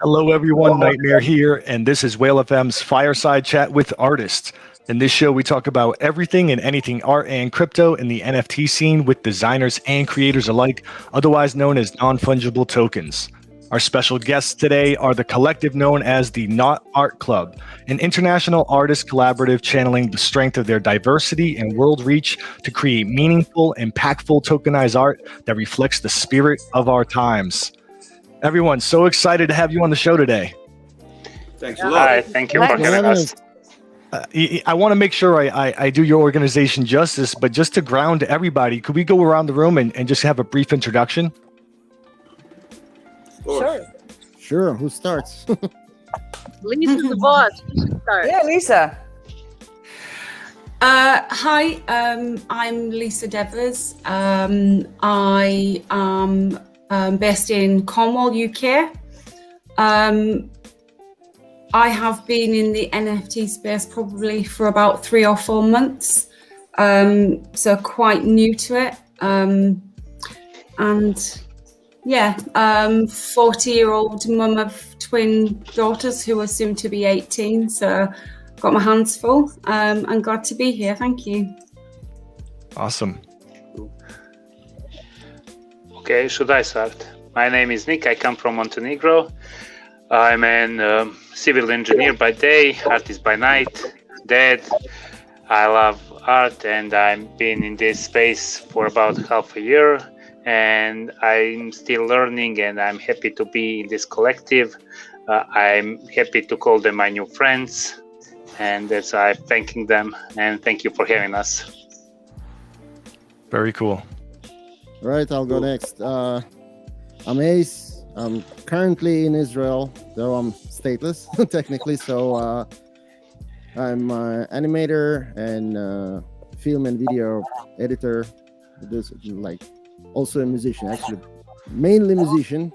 Hello, everyone. Nytmare here, and this is Whale FM's Fireside Chat with Artists. In this show, we talk about everything and anything art and crypto in the NFT scene with designers and creators alike, otherwise known as non-fungible tokens. Our special guests today are the collective known as the Not Art Club, an international artist collaborative channeling the strength of their diversity and world reach to create meaningful, impactful tokenized art that reflects the spirit of our times. Everyone, so excited to have you on the show today. Thanks a lot. Hi, thank you for having us. I want to make sure I do your organization justice, but just to ground everybody, could we go around the room and just have a brief introduction? Sure. Who starts? Lisa's the boss. Start. Yeah, Lisa. Hi, I'm Lisa Devers. I am based in Cornwall, UK. I have been in the NFT space probably for about 3 or 4 months, so quite new to it. And yeah, 40-year-old mum of twin daughters who are soon to be 18, so got my hands full. I'm glad to be here. Thank you. Awesome. Okay, should I start? My name is Nick. I come from Montenegro. I'm an civil engineer by day, artist by night, dad. I love art, and I've been in this space for about half a year, and I'm still learning, and I'm happy to be in this collective. I'm happy to call them my new friends, and that's why I'm thanking them, and thank you for having us. Very cool. Right, I'll go next. I'm Ace. I'm currently in Israel, though I'm stateless technically. So I'm an animator and film and video editor. This, like, also a musician, actually, mainly musician.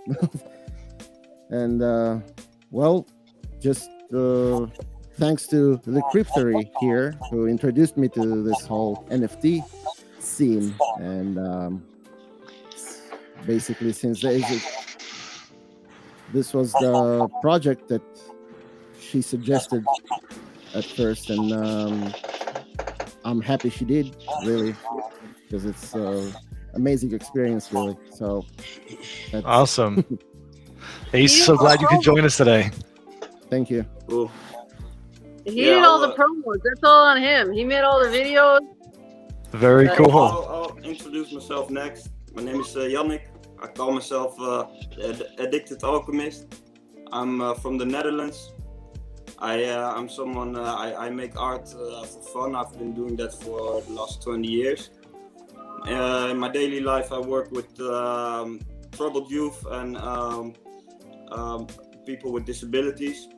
And well, just thanks to the Cryptory here, who introduced me to this whole NFT scene, and basically since this was the project that she suggested at first, and I'm happy she did, really, because it's amazing experience, really. So that's Awesome. Ace, so glad you could join us today. Thank you. Cool. He did all the promos. That's all on him. He made all the videos. Very cool. I'll introduce myself next. My name is Yannick. I call myself Addicted Alchemist. I'm from the Netherlands. I'm someone, I make art for fun. I've been doing that for the last 20 years. In my daily life, I work with troubled youth and people with disabilities.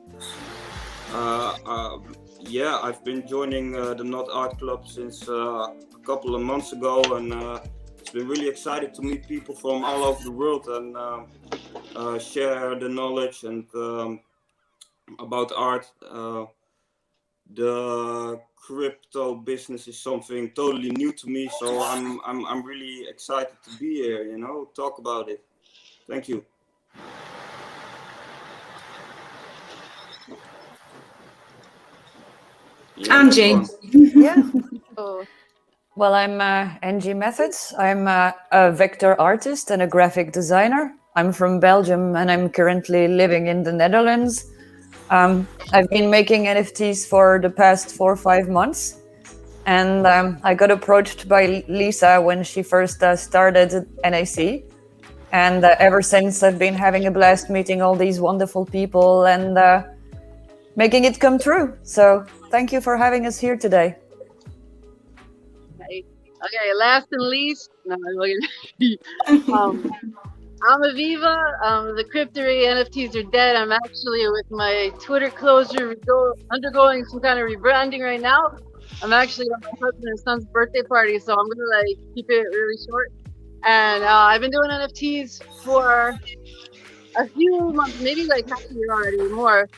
Yeah, I've been joining the Not Art Club since a couple of months ago, and it's been really exciting to meet people from all over the world and share the knowledge and about art. The crypto business is something totally new to me, so I'm really excited to be here. Talk about it. Thank you. Yeah, Angie. Yeah. Oh, Well, I'm Angie Methods. I'm a vector artist and a graphic designer. I'm from Belgium and I'm currently living in the Netherlands. I've been making NFTs for the past 4 or 5 months. And I got approached by Lisa when she first started at NAC. And ever since, I've been having a blast meeting all these wonderful people and making it come true. So thank you for having us here today. okay, last and least, no, I'm Aviva. The Cryptory NFTs are dead. I'm actually with my Twitter closure undergoing some kind of rebranding right now. I'm actually at my husband and son's birthday party, so I'm gonna keep it really short. And I've been doing NFTs for a few months, maybe half a year already, more.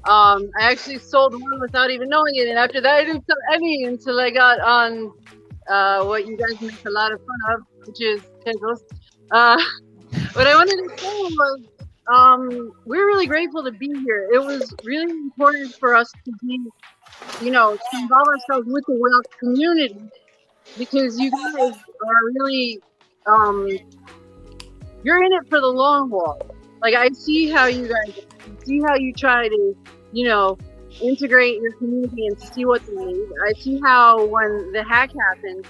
I actually sold one without even knowing it, and after that I didn't sell any until I got on what you guys make a lot of fun of, which is Tezos. What I wanted to say was we're really grateful to be here. It was really important for us to be, to involve ourselves with the Whale community, because you guys are really, you're in it for the long haul. Like, I see how you guys, see how you try to, integrate your community and see what they need. I see how when the hack happened,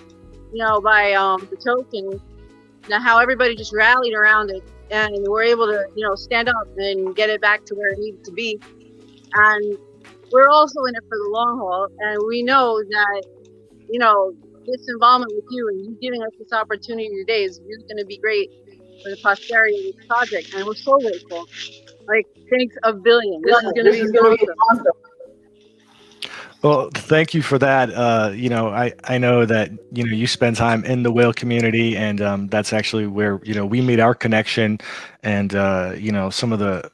by the token, how everybody just rallied around it and we're able to, stand up and get it back to where it needs to be. And we're also in it for the long haul. And we know that, this involvement with you and you giving us this opportunity today is really going to be great for the posterity of this project. And we're so grateful. Like, thanks a billion. This is going to be awesome. Well, thank you for that. I know that, you spend time in the whale community, and that's actually where, we made our connection. And, some of the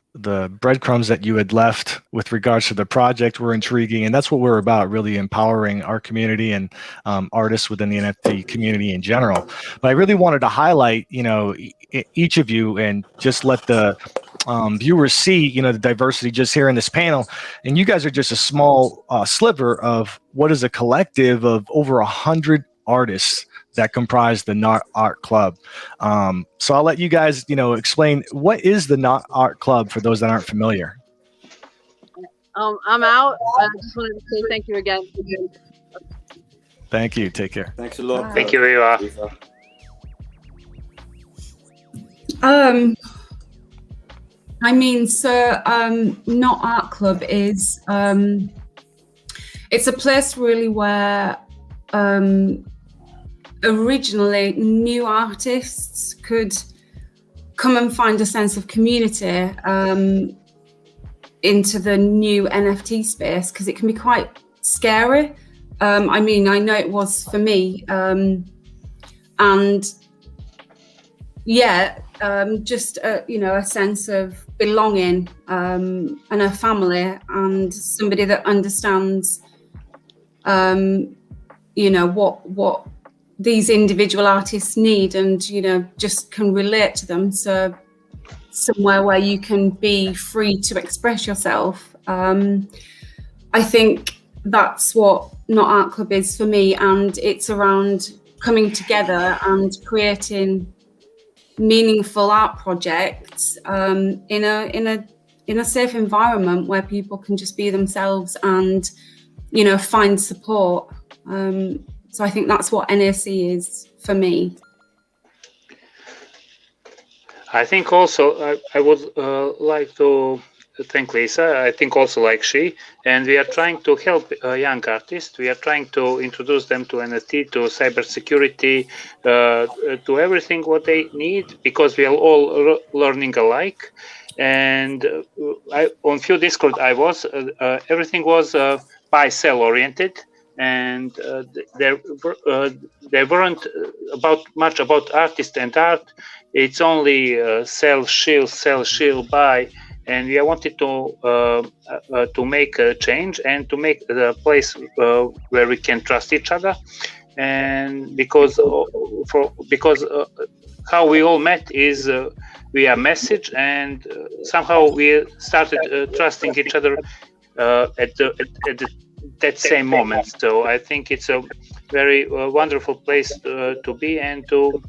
breadcrumbs that you had left with regards to the project were intriguing. And that's what we're about, really empowering our community and artists within the NFT community in general. But I really wanted to highlight, each of you and just let the viewers see, the diversity just here in this panel. And you guys are just a small sliver of what is a collective of over 100 artists that comprise the Not Art Club. So I'll let you guys, explain what is the Not Art Club for those that aren't familiar. I'm out. I just wanted to say thank you again. Thank you. Take care. Thanks a lot. Thank you, Eva. Not Art Club is, it's a place really where originally new artists could come and find a sense of community into the new NFT space, because it can be quite scary. I know it was for me. Just a sense of belonging and a family and somebody that understands what these individual artists need and just can relate to them. So somewhere where you can be free to express yourself. I think that's what Not Art Club is for me, and it's around coming together and creating meaningful art projects in a safe environment where people can just be themselves and find support. So I think that's what NAC is for me. I think also I would like to thank Lisa. I think also like she, and we are trying to help young artists. We are trying to introduce them to NFT, to cybersecurity, to everything what they need, because we are all learning alike. And on few Discord I was, everything was buy-sell oriented, and there weren't much about artist and art. It's only sell, shield, buy. And we wanted to make a change and to make the place where we can trust each other, and because how we all met is via message, and somehow we started trusting each other at that same moment. So I think it's a very wonderful place to be and to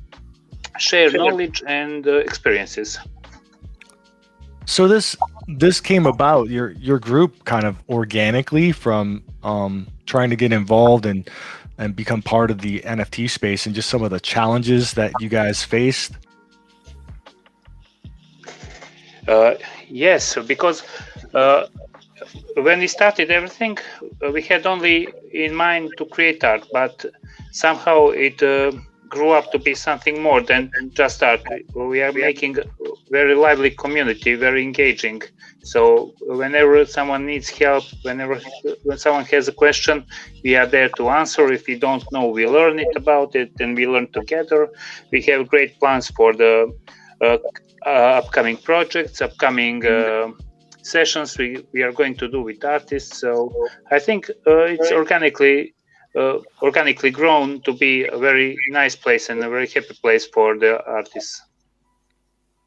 share knowledge and experiences. So this came about, your group, kind of organically from trying to get involved and become part of the NFT space, and just some of the challenges that you guys faced. Yes, because when we started everything, we had only in mind to create art, but somehow it grew up to be something more than just art. We are making a very lively community, very engaging. So whenever someone needs help, when someone has a question, we are there to answer. If we don't know, we learn about it, and we learn together. We have great plans for the upcoming projects, upcoming sessions we are going to do with artists. So I think it's organically grown to be a very nice place and a very happy place for the artists.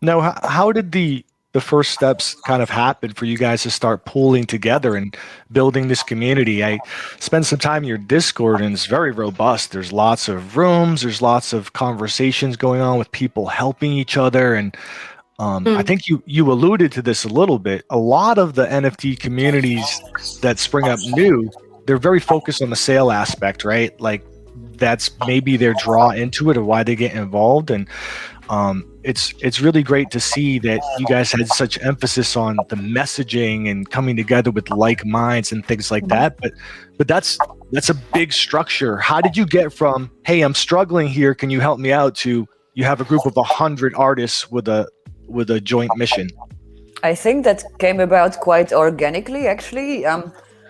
Now, how did the the first steps kind of happened for you guys to start pooling together and building this community? I spent some time in your Discord, and it's very robust. There's lots of rooms, there's lots of conversations going on with people helping each other. And I think you alluded to this a little bit. A lot of the NFT communities that spring up new, they're very focused on the sale aspect, right? Like that's maybe their draw into it or why they get involved. And it's really great to see that you guys had such emphasis on the messaging and coming together with like minds and things like that. But that's a big structure. How did you get from, hey, I'm struggling here, can you help me out, to you have a group of 100 artists with a joint mission? I think that came about quite organically, actually.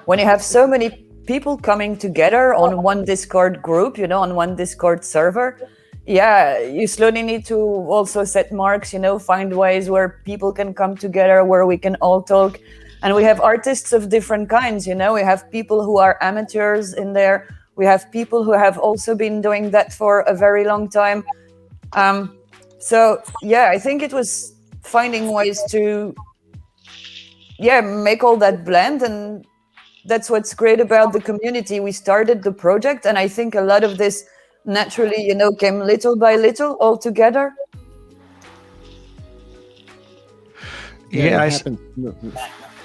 When you have so many people coming together on one Discord group, on one Discord server, you slowly need to also set marks, find ways where people can come together, where we can all talk. And we have artists of different kinds, we have people who are amateurs in there. We have people who have also been doing that for a very long time. So I think it was finding ways to make all that blend, and that's what's great about the community. We started the project, and I think a lot of this naturally, came little by little all together.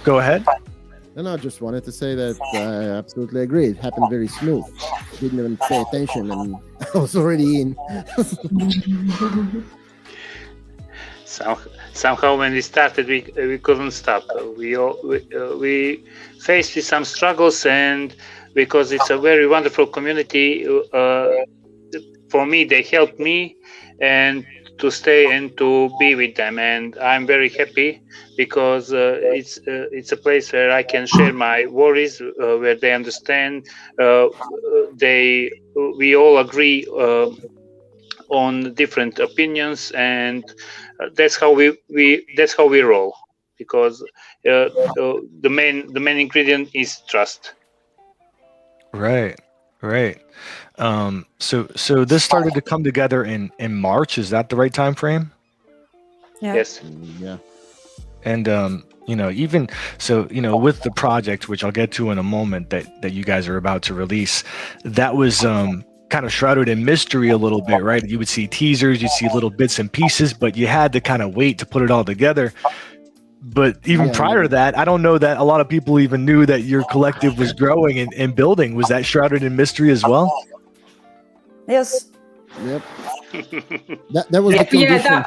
Go ahead. And I just wanted to say that I absolutely agree. It happened very smooth. Didn't even pay attention, and I was already in. Somehow, when we started, we couldn't stop. We faced with some struggles, and because it's a very wonderful community, for me, they helped me and to stay and to be with them, and I'm very happy because it's a place where I can share my worries, where they understand. We all agree on different opinions, and that's how we roll. Because the main ingredient is trust. Right. So this started to come together in March. Is that the right time frame? Yeah. Yes. Yeah. And even so, with the project, which I'll get to in a moment, that you guys are about to release, that was kind of shrouded in mystery a little bit, right? You would see teasers, you'd see little bits and pieces, but you had to kind of wait to put it all together. But even prior to that, I don't know that a lot of people even knew that your collective was growing and building. Was that shrouded in mystery as well? Yes. Yep. that was the condition.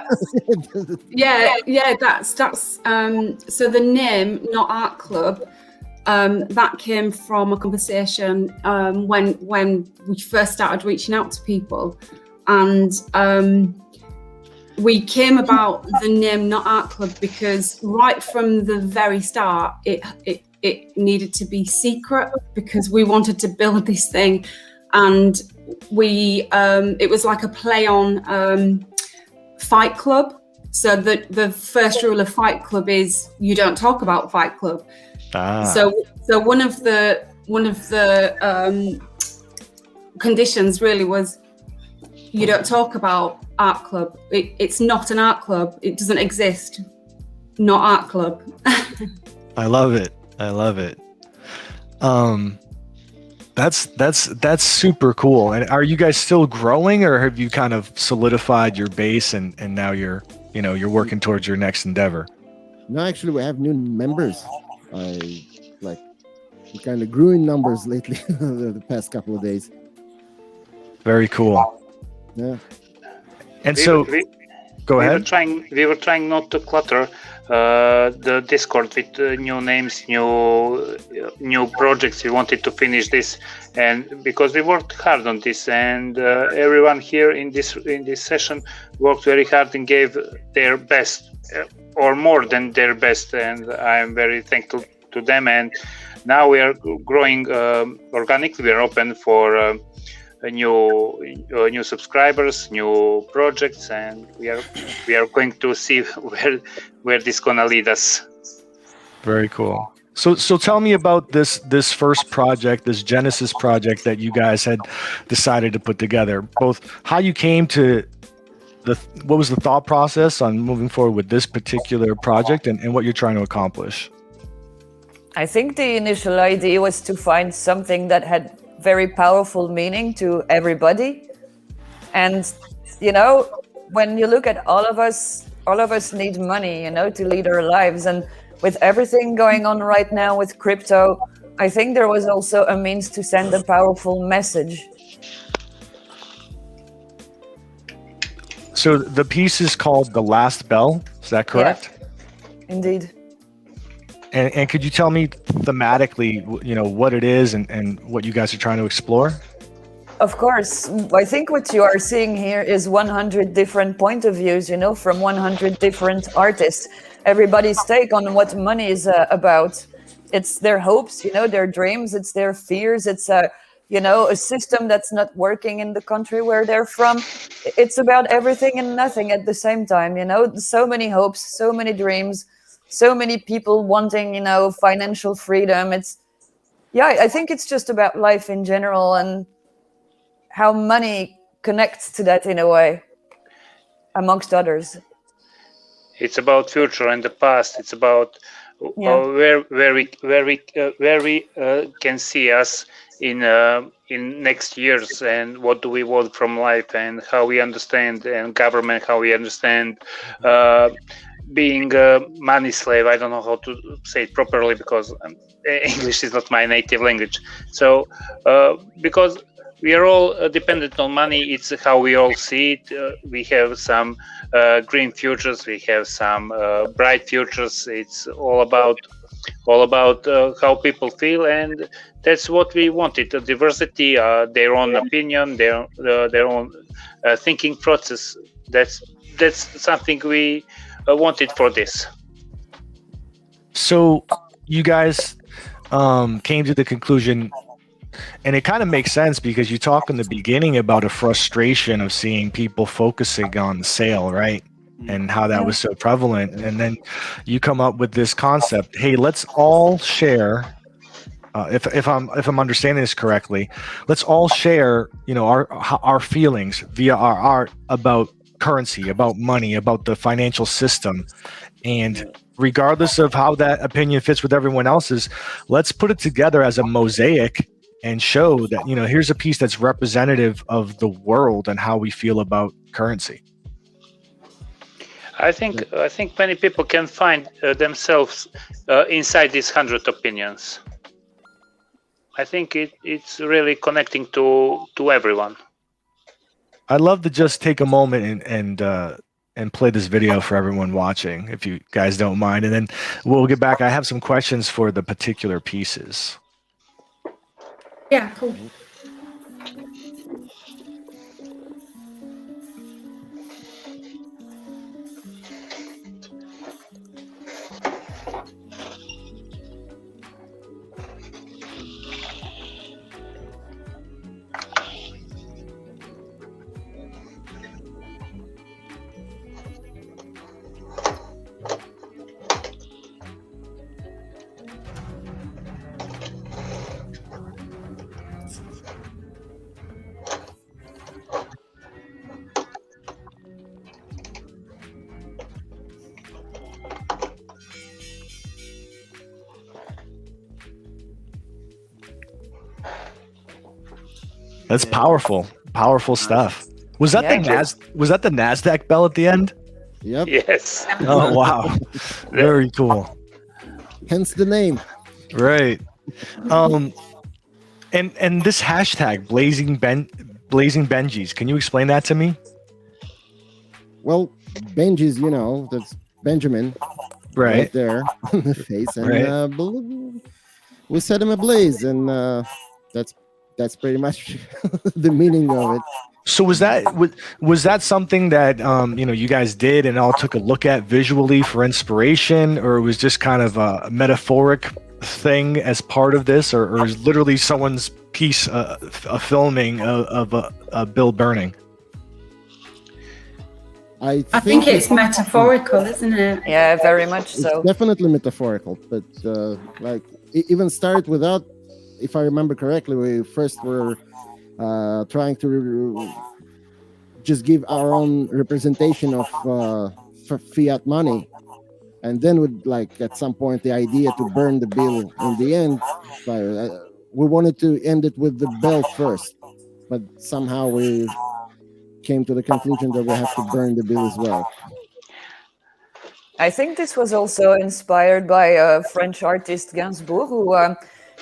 That's so the name Not Art Club, that came from a conversation when we first started reaching out to people, and we came about the name Not Art Club because right from the very start it needed to be secret, because we wanted to build this thing, and we it was like a play on Fight Club. So the first rule of Fight Club is you don't talk about Fight Club. So one of the conditions really was you don't talk about art club. It's not an art club. It doesn't exist. Not art club. I love it. That's super cool. And are you guys still growing, or have you kind of solidified your base and now you're working towards your next endeavor? No, actually, we have new members. We kind of grew in numbers lately, the past couple of days. Very cool. Yeah. And go ahead. We were trying not to clutter the Discord with new names, new projects. We wanted to finish this, and because we worked hard on this, and everyone here in this session worked very hard and gave their best, or more than their best, and I am very thankful to them. And now we are growing organically. We are open for new subscribers, new projects, and we are going to see where this gonna lead us. Very cool. So tell me about this first project, this Genesis project that you guys had decided to put together. Both how you came to what was the thought process on moving forward with this particular project and what you're trying to accomplish? I think the initial idea was to find something that had very powerful meaning to everybody. And, when you look at all of us need money, to lead our lives. And with everything going on right now with crypto, I think there was also a means to send a powerful message. So the piece is called The Last Bell. Is that correct? Yeah, indeed. And could you tell me thematically, what it is and what you guys are trying to explore? Of course. I think what you are seeing here is 100 different point of views, from 100 different artists. Everybody's take on what money is about. It's their hopes, their dreams, it's their fears, it's a system that's not working in the country where they're from. It's about everything and nothing at the same time, so many hopes, so many dreams, so many people wanting, financial freedom. I think it's just about life in general and how money connects to that in a way, amongst others. It's about future and the past. It's about where we can see us in next years, and what do we want from life, and how we understand and government, how we understand being a money slave. I don't know how to say it properly because English is not my native language. So because we are all dependent on money, it's how we all see it. We have some green futures, we have some bright futures. It's all about how people feel, and that's what we wanted. The diversity, their own opinion, their own thinking process. That's something we wanted for this. So you guys came to the conclusion, and it kind of makes sense because you talk in the beginning about a frustration of seeing people focusing on the sale, right? And how that was so prevalent. And then you come up with this concept. Hey, let's all share. If I'm understanding this correctly, let's all share, our feelings via our art about currency, about money, about the financial system, and regardless of how that opinion fits with everyone else's, let's put it together as a mosaic and show that here's a piece that's representative of the world and how we feel about currency. I think many people can find themselves inside these 100 opinions. I think it's really connecting to everyone. I'd love to just take a moment and play this video for everyone watching, if you guys don't mind, and then we'll get back. I have some questions for the particular pieces. Yeah, cool. That's powerful stuff. Was that the NASDAQ bell at the end? Yep. Yes. Oh wow, very cool. Hence the name. Right. And this hashtag blazing Benjis. Can you explain that to me? Well, Benji's, that's Benjamin right there on the face, and we set him ablaze, and that's pretty much the meaning of it. So was that something that you guys did and all took a look at visually for inspiration, or it was just kind of a metaphoric thing as part of this, or is literally someone's piece a filming of a bill burning? I think it's metaphorical, isn't it? Yeah, very much so. It's definitely metaphorical, but it even started without, if I remember correctly, we first were trying to just give our own representation of fiat money, and then would like at some point the idea to burn the bill in the end. We wanted to end it with the bell first, but somehow we came to the conclusion that we have to burn the bill as well. I think this was also inspired by French artist Gainsbourg, who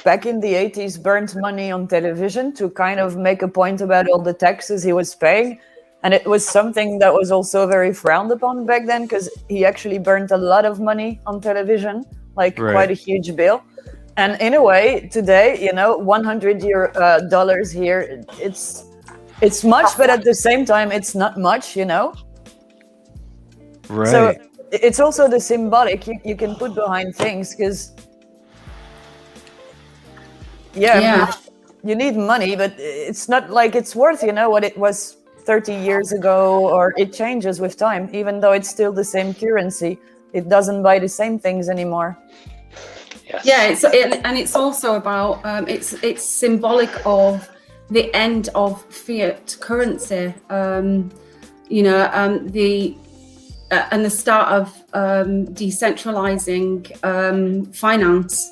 back in the 80s burned money on television to kind of make a point about all the taxes he was paying. And it was something that was also very frowned upon back then, because he actually burned a lot of money on television, like quite a huge bill. And in a way, today, you know, $100 here, it's much, but at the same time, it's not much, you know? Right. So it's also the symbolic you can put behind things, because you need money, but it's not like it's worth, you know, what it was 30 years ago, or it changes with time. Even though it's still the same currency, it doesn't buy the same things anymore. Yes. Yeah, and it's also about it's symbolic of the end of fiat currency. You know, the start of decentralizing finance.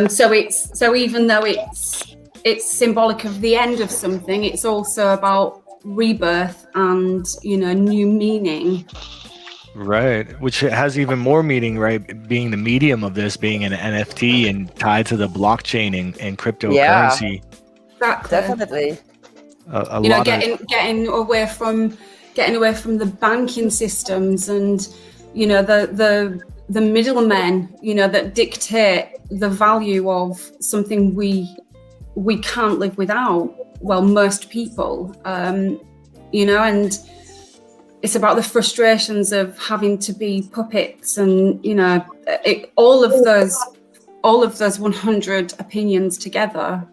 So even though it's symbolic of the end of something, it's also about rebirth and, you know, new meaning. Right, which has even more meaning, right? Being the medium of this, being an NFT and tied to the blockchain and cryptocurrency. Yeah, definitely. You know, getting away from the banking systems and, you know, the middlemen, you know, that dictate the value of something we can't live without. Well, most people, you know, and it's about the frustrations of having to be puppets, and, you know, all of those 100 opinions together.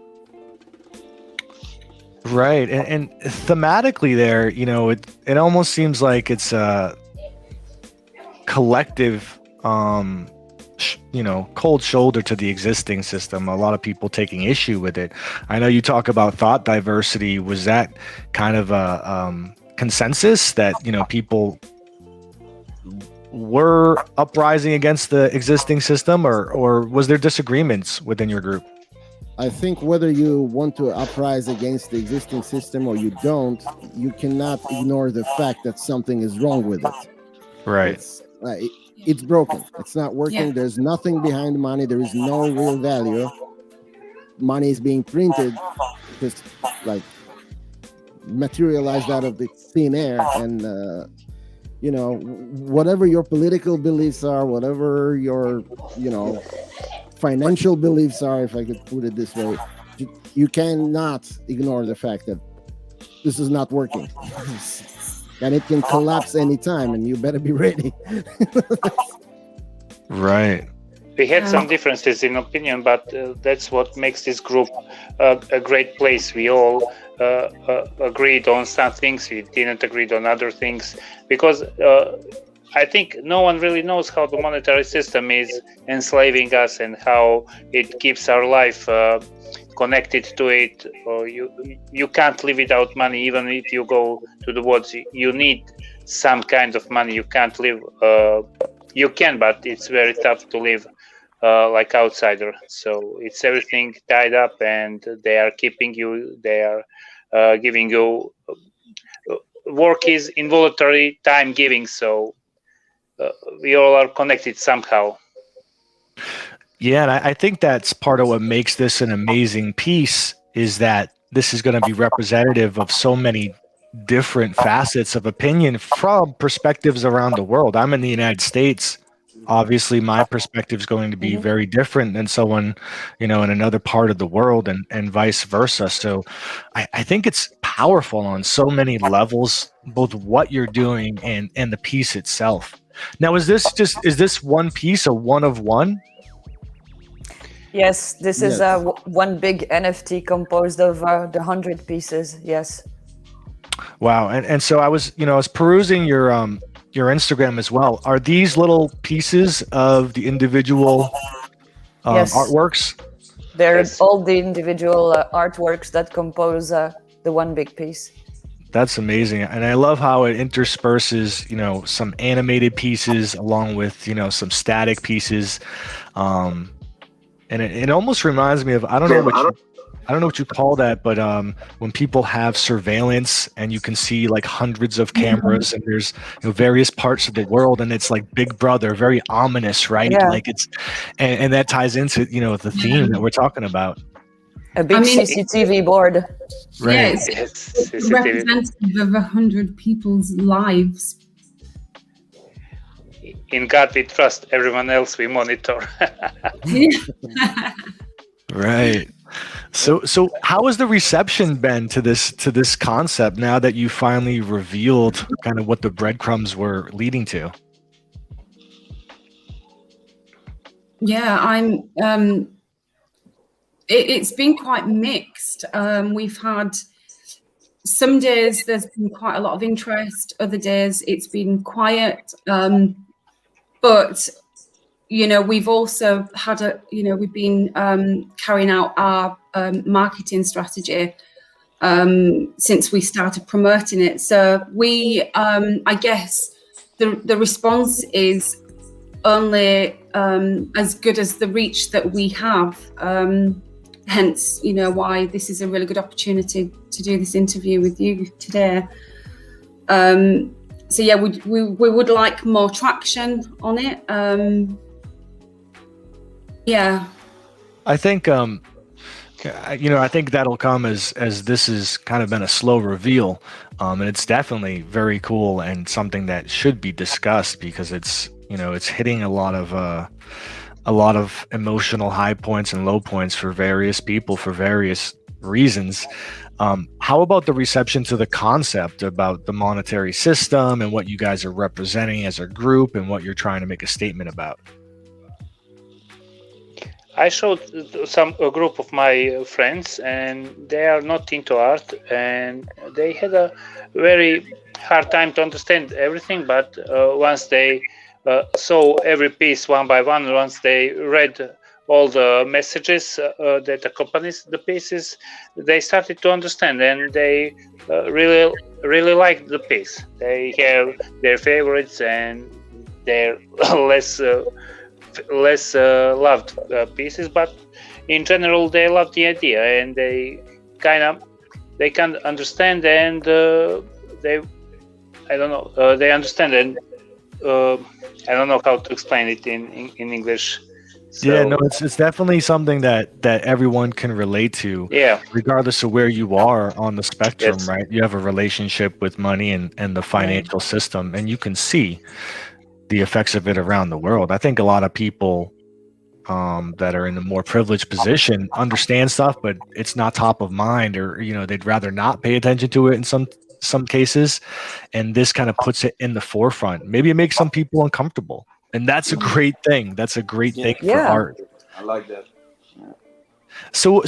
Right, and thematically there, you know, it almost seems like it's a collective, you know, cold shoulder to the existing system. A lot of people taking issue with it. I know you talk about thought diversity. Was that kind of a consensus that, you know, people were uprising against the existing system, or was there disagreements within your group? I think whether you want to uprise against the existing system or you don't, you cannot ignore the fact that something is wrong with it. Right. It's broken. It's not working. Yeah. There's nothing behind money. There is no real value. Money is being printed, just like materialized out of the thin air. And, you know, whatever your political beliefs are, whatever your, you know, financial beliefs are, if I could put it this way, you cannot ignore the fact that this is not working. And it can collapse anytime, and you better be ready. Right. We had some differences in opinion, but that's what makes this group a great place. We all agreed on some things, we didn't agree on other things, because I think no one really knows how the monetary system is enslaving us and how it keeps our life connected to it. Or you can't live without money. Even if you go to the woods, you need some kind of money. You can't live. You can, but it's very tough to live like outsider. So it's everything tied up, and they are keeping you. They are giving you. Work is involuntary time giving, so we all are connected somehow. Yeah, and I think that's part of what makes this an amazing piece, is that this is going to be representative of so many different facets of opinion from perspectives around the world. I'm in the United States. Obviously, my perspective is going to be very different than someone, you know, in another part of the world, and vice versa. So I think it's powerful on so many levels, both what you're doing and the piece itself. Now, is this one piece a one of one? Yes, this is one big NFT composed of the 100 pieces. Yes. Wow, and so I was perusing your Instagram as well. Are these little pieces of the individual Yes. artworks? They're all the individual artworks that compose the one big piece. That's amazing. And I love how it intersperses, some animated pieces along with, some static pieces. And it almost reminds me of, I don't know what you call that, but when people have surveillance and you can see like hundreds of cameras and there's various parts of the world and it's like Big Brother, very ominous, right? Yeah. Like and that ties into the theme that we're talking about. A big CCTV board. Right. Yeah, it's representative of 100 people's lives. In God we trust, everyone else we monitor. Right. So how has the reception been to this concept now that you finally revealed kind of what the breadcrumbs were leading to? Yeah, it's been quite mixed. We've had some days there's been quite a lot of interest, other days it's been quiet. But we've also had we've been carrying out our marketing strategy since we started promoting it. So we, I guess, the response is only as good as the reach that we have. Hence, why this is a really good opportunity to do this interview with you today. So yeah, we would like more traction on it. Yeah. I think I think that'll come as this has kind of been a slow reveal, and it's definitely very cool and something that should be discussed because it's hitting a lot of emotional high points and low points for various people for various reasons. How about the reception to the concept about the monetary system and what you guys are representing as a group and what you're trying to make a statement about? I showed a group of my friends, and they are not into art, and they had a very hard time to understand everything. But once they saw every piece one by one, once they read all the messages that accompanies the pieces, they started to understand, and they really liked the piece. They have their favorites and their less loved pieces, but in general they love the idea, and they can understand, and they understand, and I don't know how to explain it in English. So, yeah, no, it's definitely something that everyone can relate to. Yeah. Regardless of where you are on the spectrum, Yes. right? You have a relationship with money and the financial system, and you can see the effects of it around the world. I think a lot of people that are in a more privileged position understand stuff, but it's not top of mind, or they'd rather not pay attention to it in some cases. And this kind of puts it in the forefront. Maybe it makes some people uncomfortable. And that's a great thing. That's a great thing for art. I like that. Yeah. So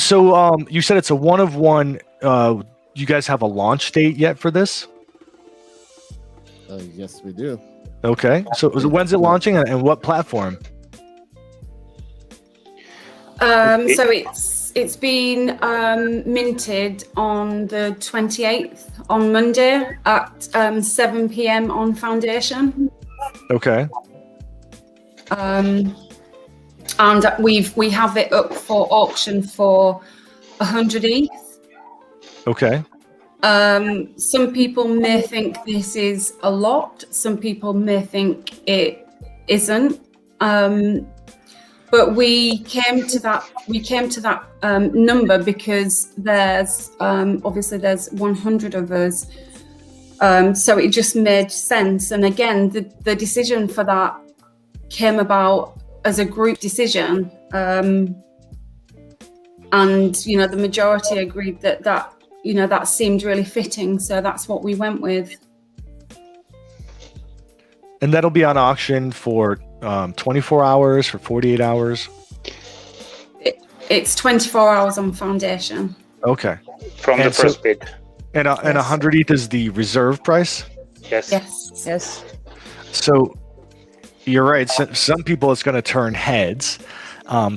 you said it's a one of one. You guys have a launch date yet for this? Yes, we do. Okay. So when's it launching and what platform? So it's been minted on the 28th on Monday at 7 p.m. on Foundation. Okay. And we have it up for auction for 100 ETH. Okay. Some people may think this is a lot. Some people may think it isn't. But we came to that number because there's obviously there's 100 of us. So it just made sense. And again, the decision for that came about as a group decision. And the majority agreed that seemed really fitting. So that's what we went with. And that'll be on auction for 24 hours, for 48 hours? It's 24 hours on Foundation. Okay. From the first bid. And 100 ETH is the reserve price? Yes. So you're right. Some people it's going to turn heads.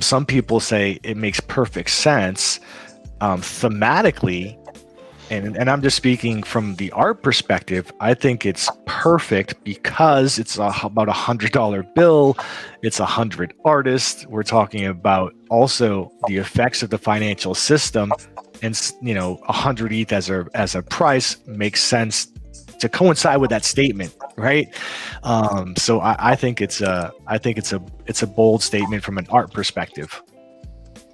Some people say it makes perfect sense. Thematically, and I'm just speaking from the art perspective, I think it's perfect because it's about $100 bill. It's 100 artists. We're talking about also the effects of the financial system, and 100 ETH as a price makes sense to coincide with that statement, right? So I think it's a bold statement from an art perspective.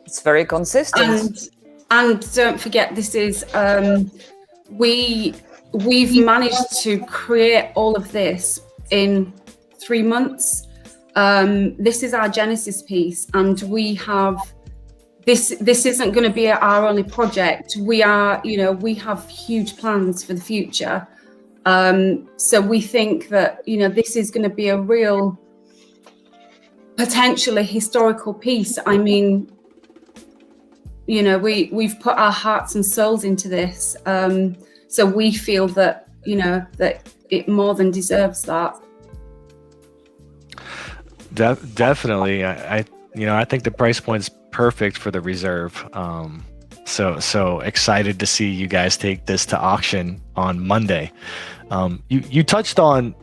It's very consistent. And don't forget, this is we've managed to create all of this in 3 months. This is our Genesis piece, and we have this isn't going to be our only project. We have huge plans for the future. So we think that this is going to be a real potentially historical piece. I mean, we've put our hearts and souls into this, so we feel that that it more than deserves that. Definitely, I think the price point's perfect for the reserve. So excited to see you guys take this to auction on Monday. You touched on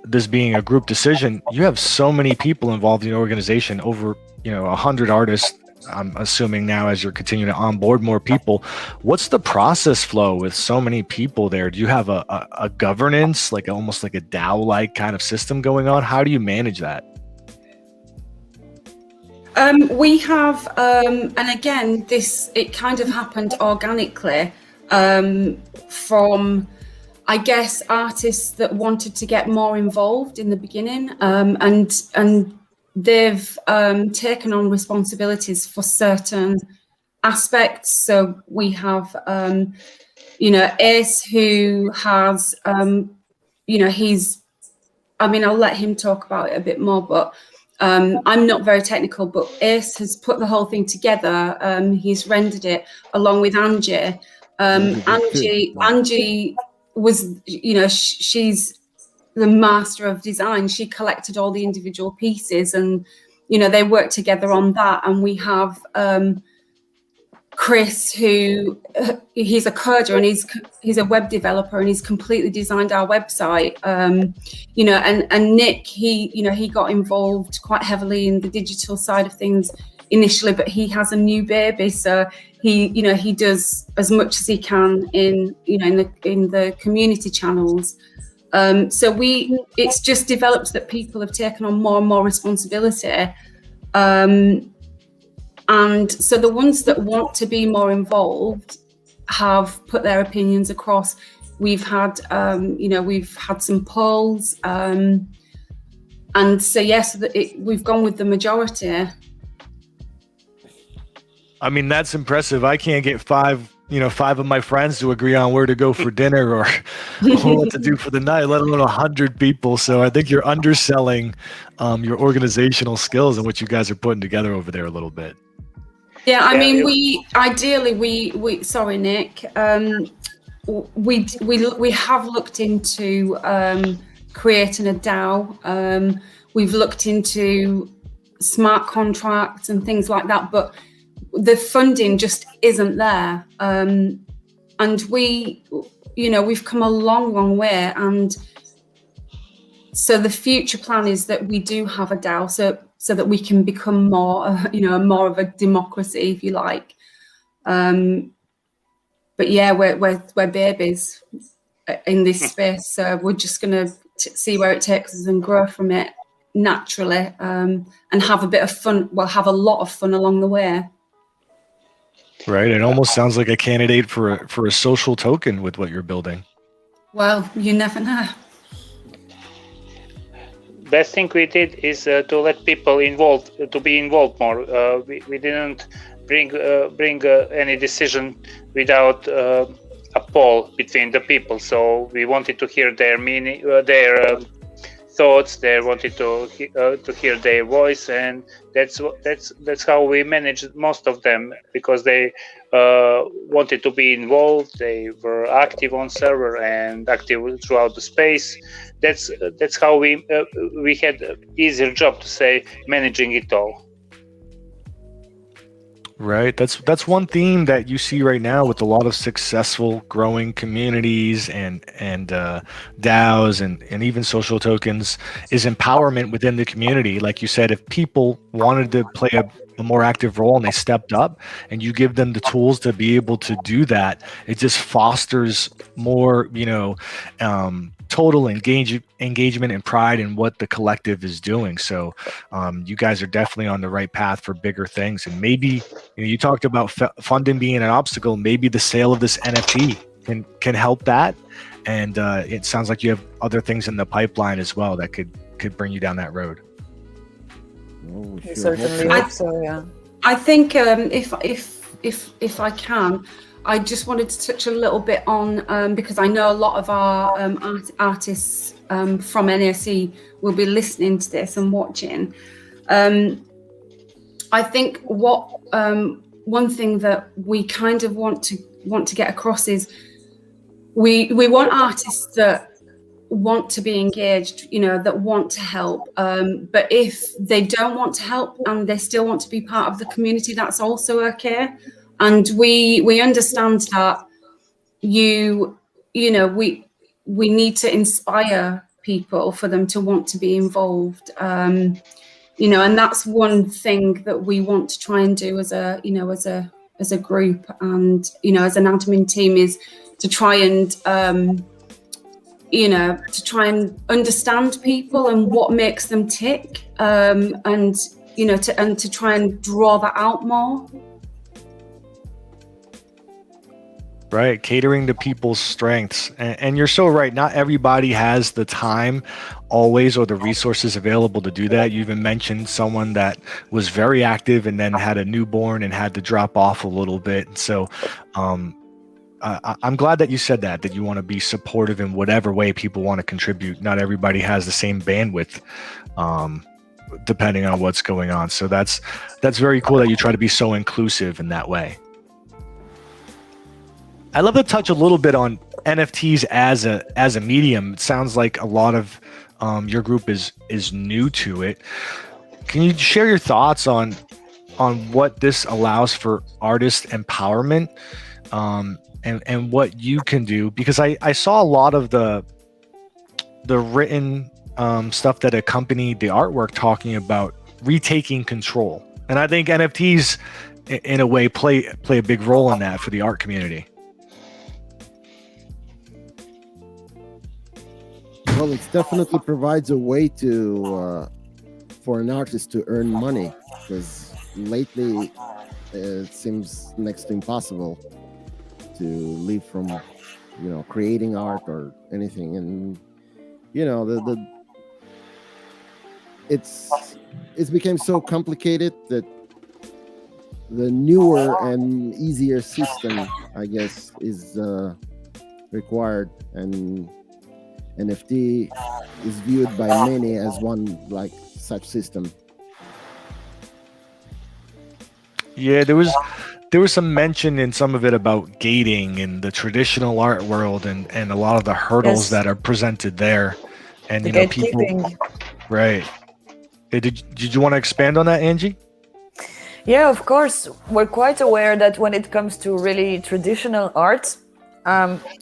this being a group decision. You have so many people involved in your organization, over 100 artists. I'm assuming now, as you're continuing to onboard more people, what's the process flow with so many people there? Do you have a governance, like almost like a DAO-like kind of system going on? How do you manage that? We have, and again, it kind of happened organically from, I guess, artists that wanted to get more involved in the beginning, and they've taken on responsibilities for certain aspects. So we have, Ace, who has, I'll let him talk about it a bit more, but I'm not very technical, but Ace has put the whole thing together. He's rendered it along with Angie. Angie was, she's the master of design. She collected all the individual pieces, and they worked together on that. And we have Chris, who he's a coder and he's a web developer, and he's completely designed our website. And Nick, he got involved quite heavily in the digital side of things initially, but he has a new baby, so he does as much as he can in the community channels. So it's just developed that people have taken on more and more responsibility. And so the ones that want to be more involved have put their opinions across. We've had, we've had some polls. And so, yes, we've gone with the majority. I mean, that's impressive. I can't get five of my friends to agree on where to go for dinner or what to do for the night, let alone 100 people. So I think you're underselling your organizational skills and what you guys are putting together over there a little bit. Yeah, I mean, we sorry, Nick. We have looked into creating a DAO. We've looked into smart contracts and things like that, but the funding just isn't there. And we've come a long way. And so the future plan is that we do have a DAO, so that we can become more, more of a democracy, if you like. But yeah, we're babies in this space, so we're just going to see where it takes us and grow from it naturally, and have a bit of fun. Well, have a lot of fun along the way. Right. It almost sounds like a candidate for a social token with what you're building. Well, you never know. Best thing we did is to let people be involved more. We didn't bring any decision without a poll between the people. So we wanted to hear their meaning, their thoughts. They wanted to hear their voice, and that's how we managed most of them, because they wanted to be involved. They were active on server and active throughout the space. That's how we had an easier job, to say, managing it all. Right. That's one theme that you see right now with a lot of successful growing communities and DAOs and even social tokens is empowerment within the community. Like you said, if people wanted to play a more active role and they stepped up and you give them the tools to be able to do that, it just fosters more, total engagement and pride in what the collective is doing. So you guys are definitely on the right path for bigger things. And maybe you talked about funding being an obstacle. Maybe the sale of this NFT can help that. And it sounds like you have other things in the pipeline as well that could bring you down that road. Oh, I sure. certainly hope so. Yeah. I think if I can, I just wanted to touch a little bit on because I know a lot of our artists from NSE will be listening to this and watching. I think what one thing that we kind of want to get across is we want artists that want to be engaged, that want to help. But if they don't want to help and they still want to be part of the community, that's also okay. And we understand that we need to inspire people for them to want to be involved. And that's one thing that we want to try and do as a group and as an admin team, is to try and understand people and what makes them tick, and to try and draw that out more. Right, catering to people's strengths. And you're so right. Not everybody has the time always or the resources available to do that. You even mentioned someone that was very active and then had a newborn and had to drop off a little bit. So I'm glad that you said that you want to be supportive in whatever way people want to contribute. Not everybody has the same bandwidth, depending on what's going on. So that's very cool that you try to be so inclusive in that way. I'd love to touch a little bit on NFTs as a medium. It sounds like a lot of your group is new to it. Can you share your thoughts on what this allows for artist empowerment, and what you can do? Because I saw a lot of the written stuff that accompanied the artwork talking about retaking control, and I think NFTs in a way play a big role in that for the art community. Well, it definitely provides a way to for an artist to earn money, because lately it seems next to impossible to live from creating art or anything. And it's become so complicated that the newer and easier system, I guess, is required. And NFT is viewed by many as one like such system. Yeah, there was some mention in some of it about gating in the traditional art world and a lot of the hurdles that are presented there. And The people, gatekeeping. right. Did you want to expand on that, Angie? Yeah, of course. We're quite aware that when it comes to really traditional art,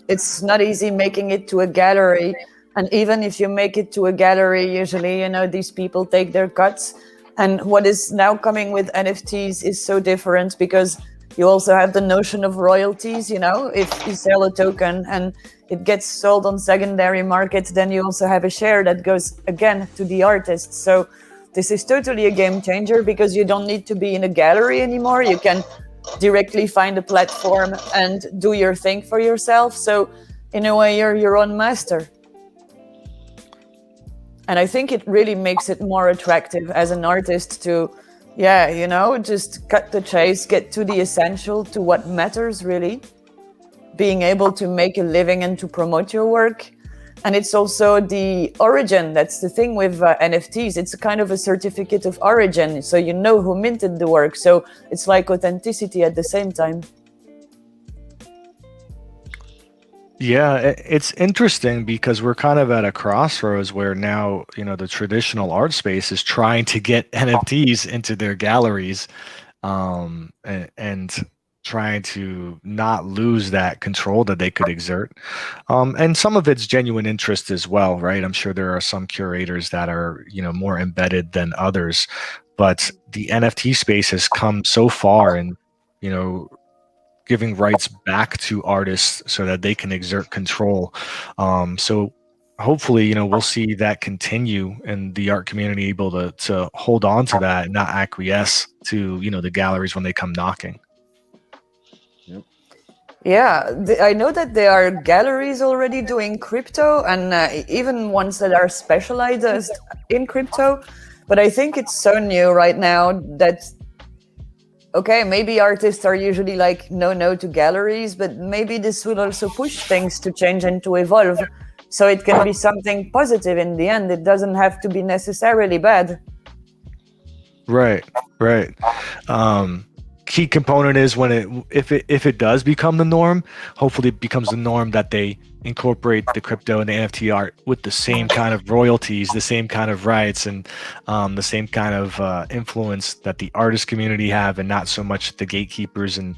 it's not easy making it to a gallery. And even if you make it to a gallery, usually, these people take their cuts. And what is now coming with NFTs is so different, because you also have the notion of royalties. If you sell a token and it gets sold on secondary market, then you also have a share that goes again to the artist. So this is totally a game changer, because you don't need to be in a gallery anymore. You can directly find a platform and do your thing for yourself. So in a way, you're your own master. And I think it really makes it more attractive as an artist to, just cut the chase, get to the essential, to what matters really. Being able to make a living and to promote your work. And it's also the origin. That's the thing with NFTs. It's a kind of a certificate of origin. So you know who minted the work. So it's like authenticity at the same time. Yeah, it's interesting because we're kind of at a crossroads where now, the traditional art space is trying to get NFTs into their galleries. and trying to not lose that control that they could exert. And some of it's genuine interest as well, right? I'm sure there are some curators that are, more embedded than others, but the NFT space has come so far in, giving rights back to artists so that they can exert control. So hopefully, we'll see that continue and the art community able to hold on to that and not acquiesce to, the galleries when they come knocking. Yeah, I know that there are galleries already doing crypto, and even ones that are specialized in crypto. But I think it's so new right now that, okay, maybe artists are usually like no to galleries, but maybe this will also push things to change and to evolve. So it can be something positive in the end. It doesn't have to be necessarily bad. Right. Key component is when if it does become the norm, hopefully it becomes the norm that they incorporate the crypto and the NFT art with the same kind of royalties, the same kind of rights, and the same kind of influence that the artist community have, and not so much the gatekeepers and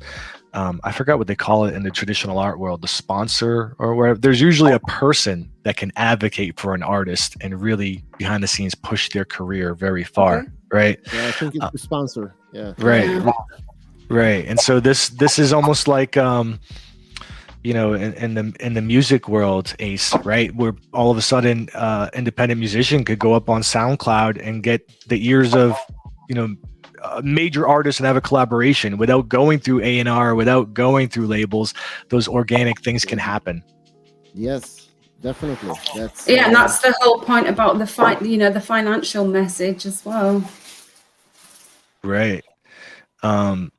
I forgot what they call it in the traditional art world, the sponsor or wherever. There's usually a person that can advocate for an artist and really behind the scenes push their career very far, right? Yeah, I think it's the sponsor. Yeah. Right. And so this is almost like in the music world, Ace, right? Where all of a sudden independent musician could go up on SoundCloud and get the ears of, major artists and have a collaboration without going through A&R, without going through labels. Those organic things can happen. Yes, definitely. That's and that's the whole point about the the financial message as well. Right. Do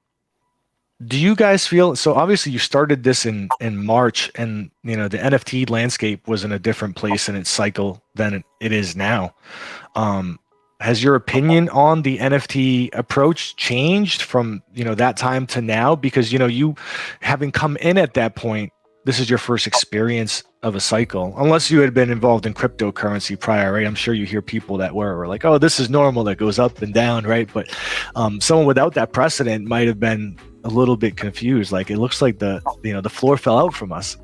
you guys feel, so obviously you started this in March, and the NFT landscape was in a different place in its cycle than it is now. Has your opinion on the NFT approach changed from that time to now? Because you having come in at that point, this is your first experience of a cycle, unless you had been involved in cryptocurrency prior, right? I'm sure you hear people that were like, oh, this is normal, that goes up and down, right? But someone without that precedent might have been a little bit confused. Like, it looks like the floor fell out from us.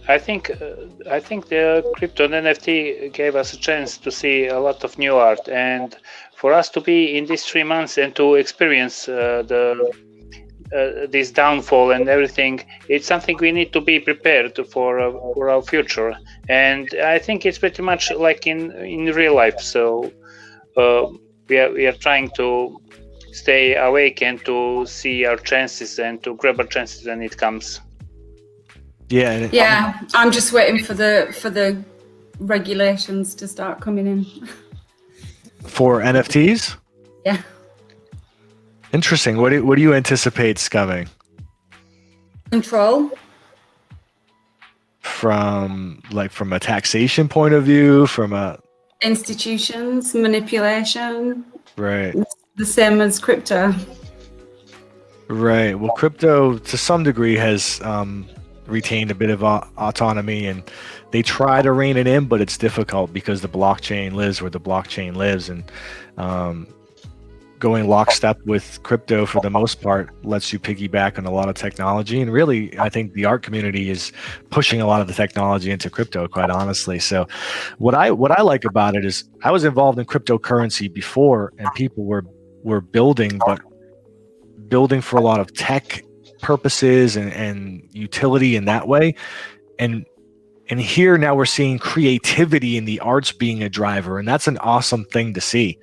I think the crypto and NFT gave us a chance to see a lot of new art, and for us to be in these 3 months and to experience this downfall and everything, it's something we need to be prepared for our future. And I think it's pretty much like in real life. So we are trying to stay awake and to see our chances and to grab our chances when it comes. Yeah, I'm just waiting for the regulations to start coming in. For NFTs? Yeah. Interesting. What do you anticipate coming? Control. From a taxation point of view, from a institutions, manipulation. Right. The same as crypto. Right. Well, crypto to some degree has retained a bit of autonomy, and they try to rein it in, but it's difficult because the blockchain lives where the blockchain lives, and going lockstep with crypto for the most part lets you piggyback on a lot of technology. And really, I think the art community is pushing a lot of the technology into crypto, quite honestly. So what I like about it is I was involved in cryptocurrency before, and people were building, but building for a lot of tech purposes and utility in that way. And here now we're seeing creativity in the arts being a driver, and that's an awesome thing to see.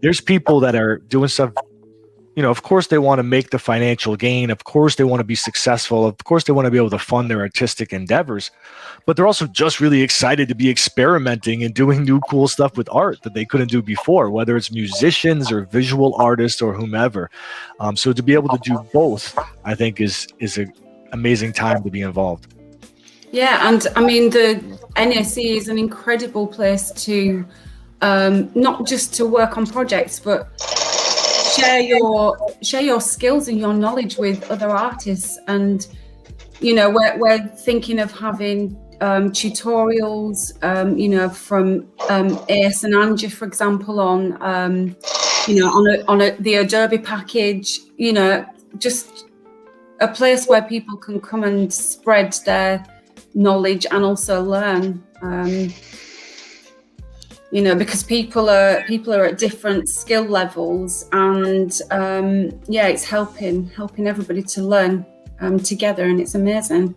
There's people that are doing stuff, of course they want to make the financial gain, of course they want to be successful, of course they want to be able to fund their artistic endeavors, but they're also just really excited to be experimenting and doing new cool stuff with art that they couldn't do before, whether it's musicians or visual artists or whomever. So to be able to do both, I think is an amazing time to be involved. Yeah, and I mean the NSE is an incredible place to not just to work on projects, but share your skills and your knowledge with other artists. And we're thinking of having tutorials, from Ace and Anja, for example, on on the Adobe package, just a place where people can come and spread their knowledge and also learn. Because people are at different skill levels, and it's helping everybody to learn together, and it's amazing.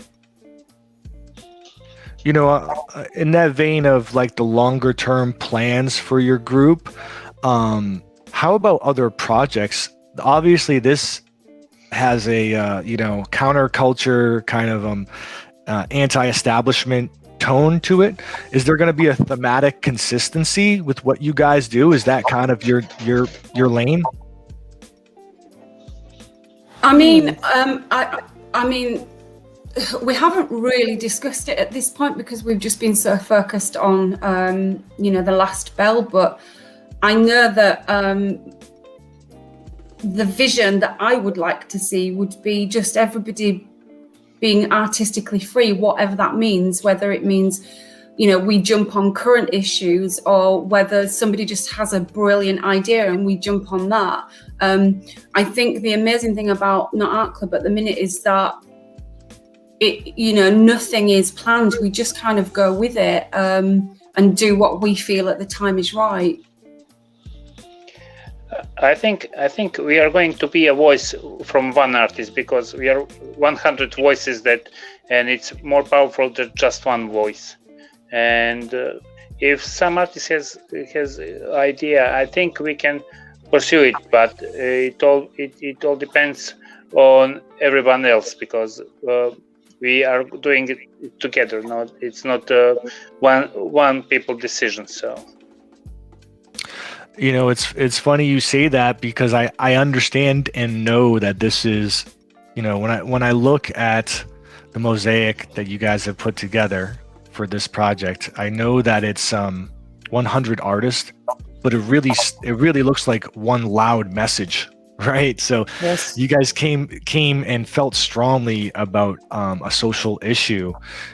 In that vein of like the longer term plans for your group, how about other projects? Obviously, this has a counterculture kind of anti-establishment tone to it. Is there going to be a thematic consistency with what you guys do? Is that kind of your lane? I mean, we haven't really discussed it at this point because we've just been so focused on the last bell, but I know that the vision that I would like to see would be just everybody being artistically free, whatever that means, whether it means, we jump on current issues, or whether somebody just has a brilliant idea and we jump on that. I think the amazing thing about Not Art Club at the minute is that nothing is planned. We just kind of go with it and do what we feel at the time is right. I think we are going to be a voice from one artist, because we are 100 voices and it's more powerful than just one voice. And if some artist has idea, I think we can pursue it, but it all depends on everyone else, because we are doing it together. It's not one people decision. So. It's funny you say that, because I understand and know that this is, when I look at the mosaic that you guys have put together for this project, I know that it's 100 artists, but it really looks like one loud message, right? So Yes. you guys came and felt strongly about a social issue,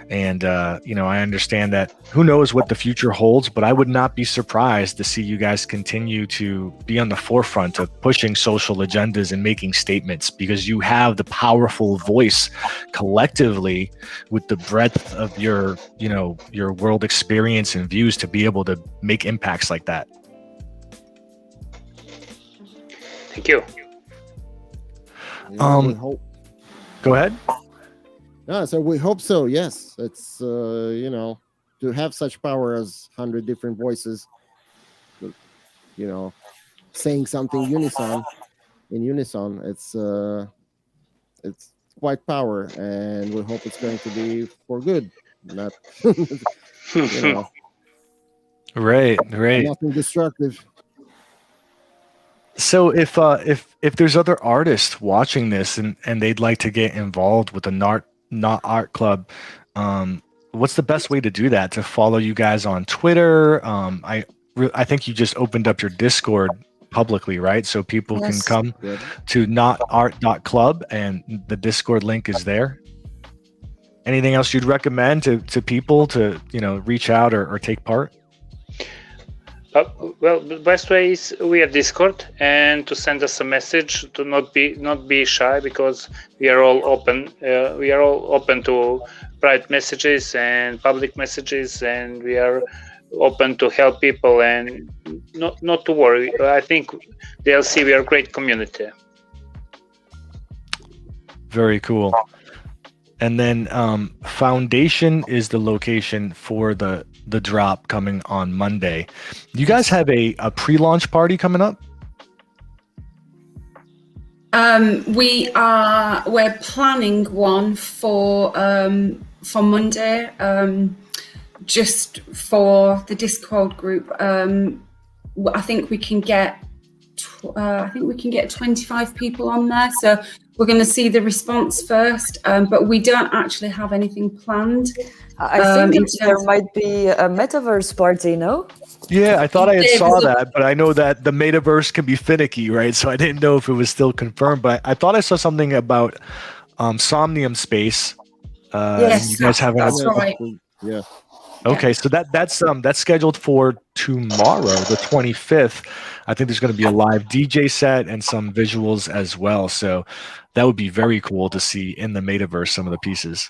and I understand that who knows what the future holds, but I would not be surprised to see you guys continue to be on the forefront of pushing social agendas and making statements, because you have the powerful voice collectively with the breadth of your world experience and views to be able to make impacts like that. Thank you. We hope. Go ahead. So we hope so. Yes, it's to have such power as 100 different voices, saying something in unison. It's quite power, and we hope it's going to be for good, not Right. nothing destructive. So if there's other artists watching this and they'd like to get involved with the Not Art Club, what's the best way to do that? To follow you guys on Twitter? I think you just opened up your Discord publicly, right? So people can Yes. come Yeah. to notart.club, and the Discord link is there. Anything else you'd recommend to people to reach out or take part? Well, the best way is via Discord, and to send us a message. To not be shy, because we are all open. We are all open to private messages and public messages, and we are open to help people. And not to worry. I think they'll see we are a great community. Very cool. And then Foundation is the location for the drop coming on Monday. You guys have a pre-launch party coming up? We're planning one for Monday, just for the Discord group. I think we can get 25 people on there, so we're going to see the response first, but we don't actually have anything planned. I think there might be a metaverse party, no? Yeah, I thought I had saw that, but I know that the metaverse can be finicky, right? So I didn't know if it was still confirmed, but I thought I saw something about Somnium Space. Yes, you guys have that's right. Yeah. Okay, so that's scheduled for tomorrow, the 25th. I think there's going to be a live DJ set and some visuals as well. So that would be very cool to see in the metaverse some of the pieces.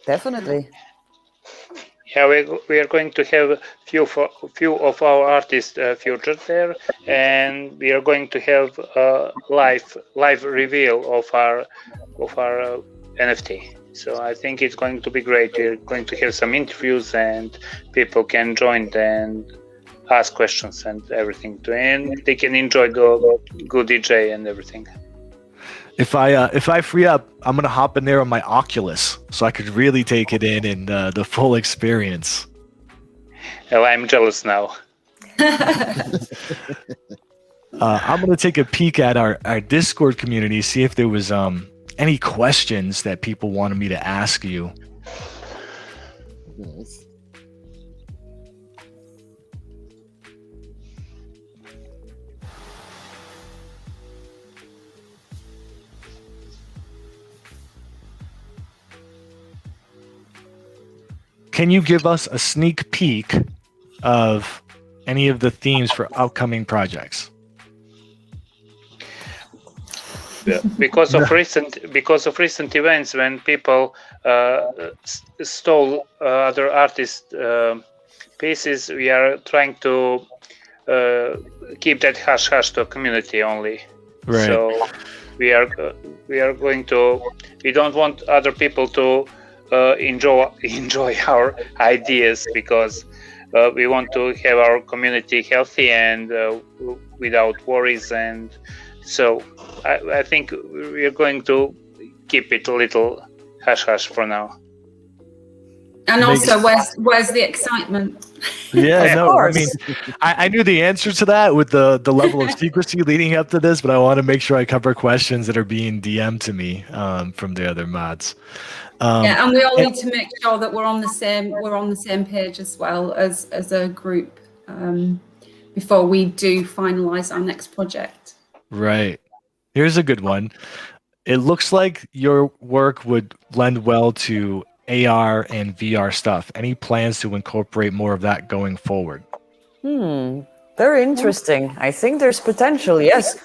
Definitely. Yeah, we are going to have few of our artists featured there, and we are going to have a live reveal of our NFT. So I think it's going to be great. We're going to have some interviews, and people can join and ask questions and everything, and they can enjoy the good DJ and everything. If I free up, I'm gonna hop in there on my Oculus so I could really take it in and the full experience. Well, I'm jealous now. I'm gonna take a peek at our Discord community, see if there was any questions that people wanted me to ask you. Nice. Can you give us a sneak peek of any of the themes for upcoming projects? Because of recent events when people stole other artists' pieces, we are trying to keep that hush hush to a community only. Right. So we are going to. We don't want other people to enjoy our ideas, because we want to have our community healthy and without worries, and so I think we are going to keep it a little hush hush for now. And also, where's the excitement? Yeah, Of no, course. I mean, I knew the answer to that with the level of secrecy leading up to this, but I want to make sure I cover questions that are being DM'd to me from the other mods. Yeah, and we all need to make sure that we're on the same page as well as a group before we do finalize our next project. Right. Here's a good one. It looks like your work would lend well to AR and VR stuff. Any plans to incorporate more of that going forward? Very interesting. I think there's potential, yes.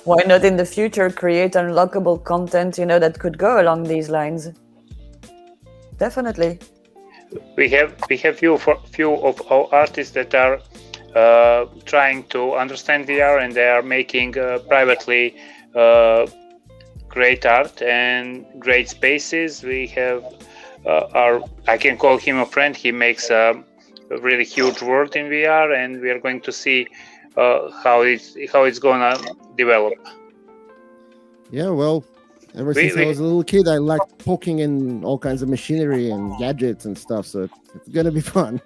Why not in the future create unlockable content, that could go along these lines? Definitely. We have few of our artists that are trying to understand VR, and they are making privately great art and great spaces. We have I can call him a friend. He makes a really huge world in VR, and we are going to see how it's gonna develop. Yeah, well, ever since I was a little kid, I liked poking in all kinds of machinery and gadgets and stuff, so it's gonna be fun.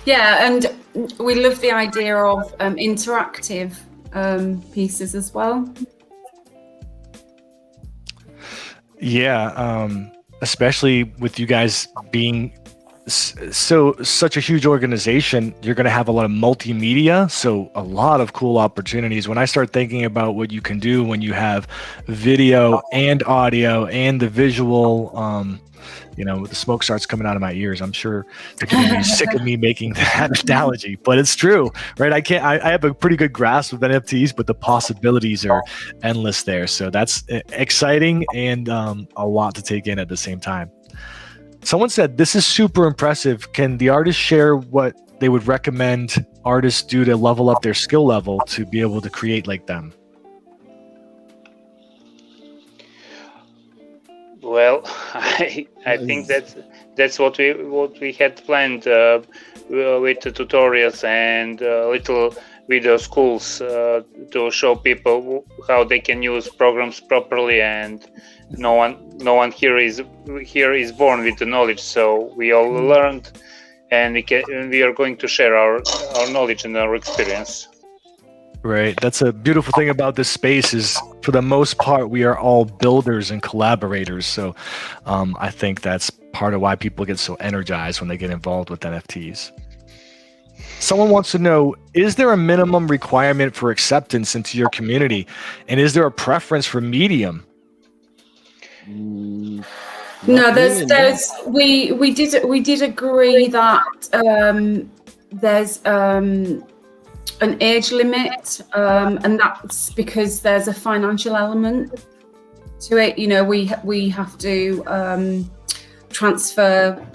Yeah, and we love the idea of interactive pieces as well. Yeah, especially with you guys being such a huge organization, you're going to have a lot of multimedia, so a lot of cool opportunities. When I start thinking about what you can do when you have video and audio and the visual, the smoke starts coming out of my ears. I'm sure they're going to be sick of me making that analogy, but it's true, right? I have a pretty good grasp of NFTs, but the possibilities are endless there. So that's exciting and a lot to take in at the same time. Someone said, this is super impressive. Can the artist share what they would recommend artists do to level up their skill level to be able to create like them? Well, I think that's what we had planned with the tutorials and little video schools to show people how they can use programs properly, and no one here is born with the knowledge, so we all learned, and we are going to share our knowledge and our experience. Right. That's a beautiful thing about this space is, for the most part, we are all builders and collaborators. So I think that's part of why people get so energized when they get involved with NFTs. Someone wants to know, is there a minimum requirement for acceptance into your community? And is there a preference for medium? No, really, we did agree that there's an age limit, and that's because there's a financial element to it. You know, we have to transfer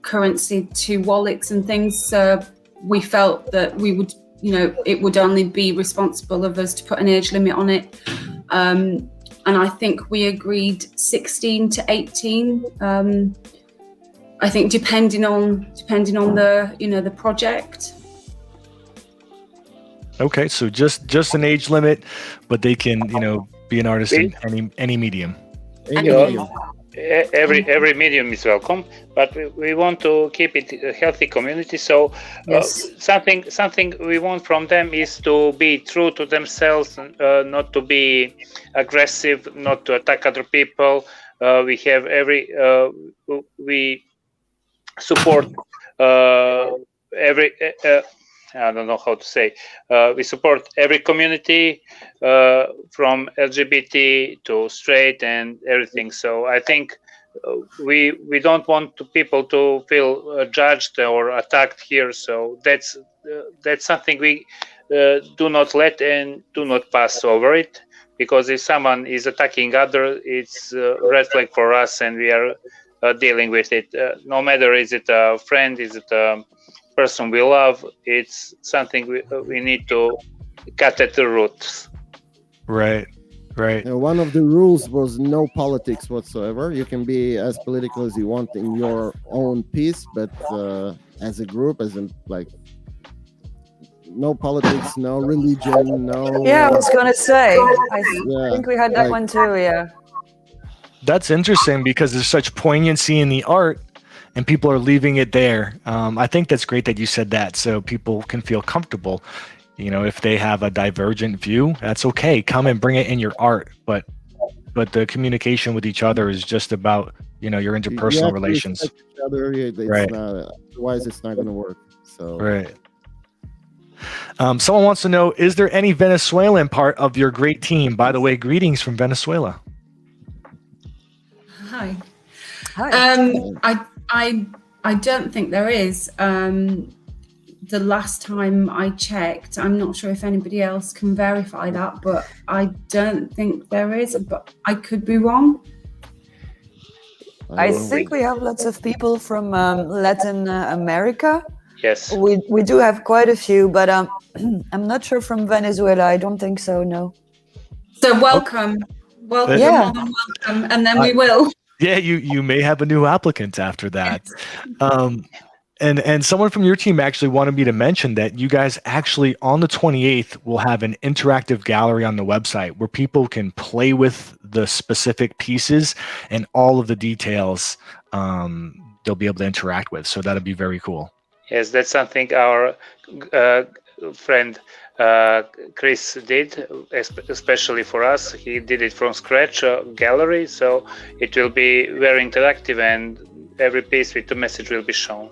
currency to wallets and things. So we felt that we would, it would only be responsible of us to put an age limit on it. And I think we agreed 16 to 18. I think depending on the the project. Okay, so just an age limit, but they can be an artist in any medium. Every medium is welcome, but we want to keep it a healthy community. So something we want from them is to be true to themselves, not to be aggressive, not to attack other people. We have we support every. I don't know how to say. We support every community, from LGBT to straight and everything. So I think we don't want people to feel judged or attacked here. So that's something we do not let and do not pass over it. Because if someone is attacking other, it's a red flag for us, and we are dealing with it. No matter is it a friend, is it a person we love, it's something we need to cut at the roots. Right. One of the rules was no politics whatsoever. You can be as political as you want in your own piece, but as a group, no politics, no religion, no. Yeah, I was gonna say. I think we had that one too. Yeah. That's interesting because there's such poignancy in the art. And people are leaving it there. I think that's great that you said that, so people can feel comfortable. If they have a divergent view, that's okay. Come and bring it in your art, but the communication with each other is just about your interpersonal relations. Each other, right. Otherwise, it's not going to work. So right. Someone wants to know: is there any Venezuelan part of your great team? By the way, greetings from Venezuela. Hi. Hi. I don't think there is. The last time I checked, I'm not sure if anybody else can verify that, but I don't think there is. But I could be wrong. I think we have lots of people from Latin America. Yes. We do have quite a few, but I'm not sure from Venezuela. I don't think so. No. So welcome. Welcome. Yeah. Welcome, and then we will. Yeah, you may have a new applicant after that. And someone from your team actually wanted me to mention that you guys actually on the 28th will have an interactive gallery on the website where people can play with the specific pieces and all of the details they'll be able to interact with. So that'll be very cool. Yes, that's something our friend Chris did, especially for us. He did it from scratch, a gallery, so it will be very interactive, and every piece with the message will be shown.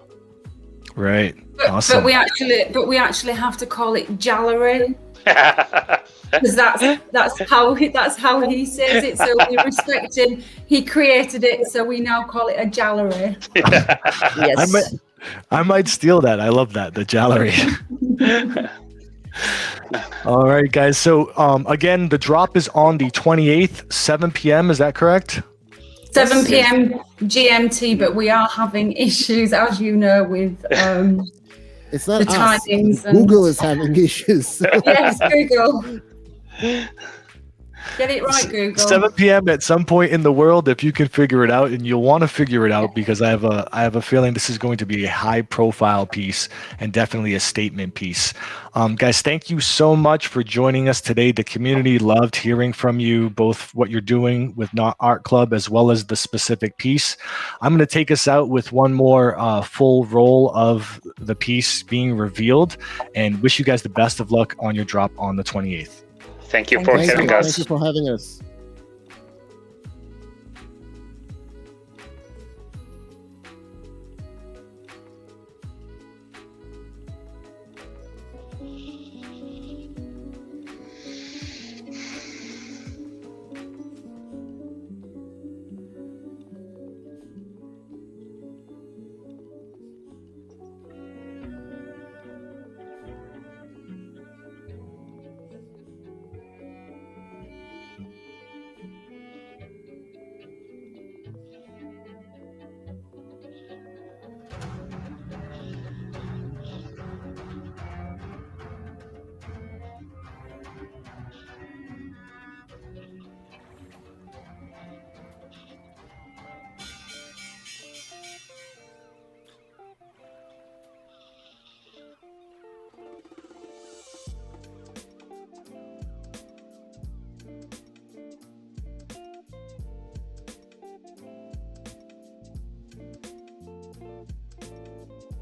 Right. Awesome. But we actually have to call it gallery, because that's how he says it. So we respect him. He created it, so we now call it a gallery. Yes. I might steal that. I love that, the gallery. All right, guys. So again, the drop is on the 28th, 7 p.m. Is that correct? 7 p.m. GMT, but we are having issues, as you know, with it's not the timings. Google is having issues. Yes, Google. Get it right, Google. 7 p.m. at some point in the world, if you can figure it out, and you'll want to figure it out because I have a feeling this is going to be a high-profile piece and definitely a statement piece. Guys, thank you so much for joining us today. The community loved hearing from you, both what you're doing with Not Art Club as well as the specific piece. I'm going to take us out with one more full roll of the piece being revealed, and wish you guys the best of luck on your drop on the 28th. Thank you for having us. Thank you for having us.